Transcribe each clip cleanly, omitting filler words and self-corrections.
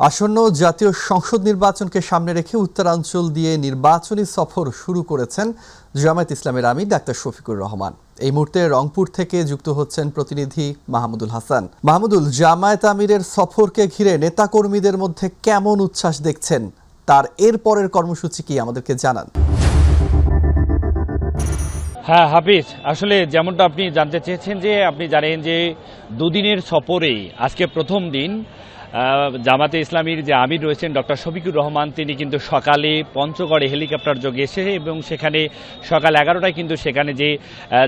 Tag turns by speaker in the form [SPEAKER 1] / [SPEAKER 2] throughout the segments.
[SPEAKER 1] আসন্ন জাতীয় সংসদ নির্বাচনকে সামনে রেখে উত্তরাঞ্চল দিয়ে নির্বাচনী সফর শুরু করেছেন জামায়াত ইসলামের আমির ডাক্তার শফিকুর রহমান। এই মুহূর্তে রংপুর থেকে যুক্ত হচ্ছেন প্রতিনিধি মাহমুদুল হাসান। মাহমুদুল, জামায়াত আমিরের সফরকে ঘিরে নেতাকর্মীদের মধ্যে কেমন উচ্ছ্বাস দেখছেন, তার এরপরের কর্মসূচি কি আমাদেরকে জানান।
[SPEAKER 2] হ্যাঁ হাফিজ, আসলে যেমনটা আপনি জানতে চেয়েছেন যে আপনি জানেন যে দুদিনের সফরে আজকে প্রথম দিন জামাতে ইসলামীর যে আমির রয়েছেন ডক্টর শফিকুর রহমান, তিনি কিন্তু সকালে পঞ্চগড়ে হেলিকপ্টার যোগে এসে এবং সেখানে সকাল 11টায় কিন্তু সেখানে যে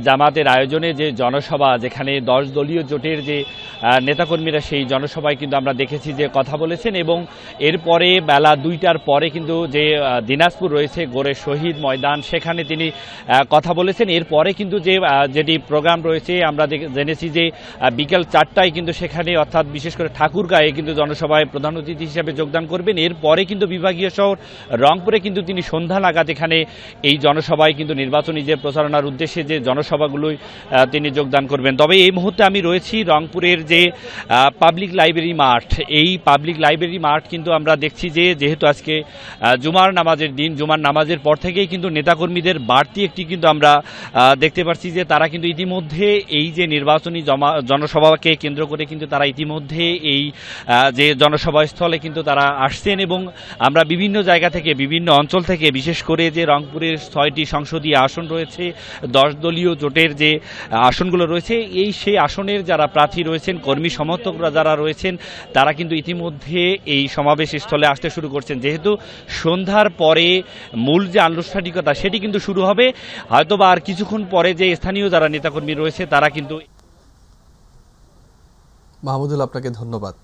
[SPEAKER 2] জামাতের আয়োজনে যে জনসভা, যেখানে 10 দলীয় জোটের যে নেতাকর্মীরা সেই জনসভায় কিন্তু আমরা দেখেছি যে কথা বলেছেন এবং এরপরে বেলা 2টার পরে কিন্তু যে দিনাজপুর রয়েছে গোরে শহীদ ময়দান, সেখানে তিনি কথা বলেছেন। এরপরে কিন্তু যেটি প্রোগ্রাম রয়েছে আমরা জেনেছি যে বিকেল 4টায় কিন্তু সেখানে অর্থাৎ বিশেষ করে ঠাকুরগাঁয়ে কিন্তু জনসভায় প্রধান অতিথি হিসেবে যোগদান করবেন। এরপরে কিন্তু বিভাগীয় শহর রংপুরে কিন্তু তিনি সন্ধ্যা নাগাদ এখানে এই জনসভায় কিন্তু নির্বাচনী যে প্রচারণার উদ্দেশ্যে যে জনসভাগুলোই তিনি যোগদান করবেন। তবে এই মুহূর্তে আমি রয়েছি রংপুরের যে পাবলিক লাইব্রেরি মাঠ। এই পাবলিক লাইব্রেরি মাঠ কিন্তু আমরা দেখছি যে যেহেতু আজকে জুমার নামাজের দিন, জুমার নামাজের পর থেকেই কিন্তু নেতাকর্মীদের বাড়তি একটি কিন্তু আমরা দেখতে পাচ্ছি যে তারা কিন্তু ইতিমধ্যে এই যে নির্বাচনী জনসভাকে কেন্দ্র করে কিন্তু তারা ইতিমধ্যে এই যে জনসভাস্থলে কিন্তু তারা আসছেন এবং আমরা বিভিন্ন জায়গা থেকে বিভিন্ন অঞ্চল থেকে, বিশেষ করে যে রংপুরের 6টি সংসদীয় আসন রয়েছে, 10 দলীয় জোটের যে আসনগুলো রয়েছে, সেই আসনের যারা প্রার্থী রয়েছেন, কর্মী সমর্থকরা যারা রয়েছেন, তারা কিন্তু ইতিমধ্যে এই সমাবেশ স্থলে আসতে শুরু করছেন। যেহেতু সন্ধ্যার পরে মূল যে আনুষ্ঠানিকতা সেটি কিন্তু শুরু হবে, হয়তোবা আর কিছুক্ষণ পরে যে স্থানীয় যারা নেতাকর্মী রয়েছে তারা কিন্তু।
[SPEAKER 1] মাহমুদুল, আপনাকে ধন্যবাদ।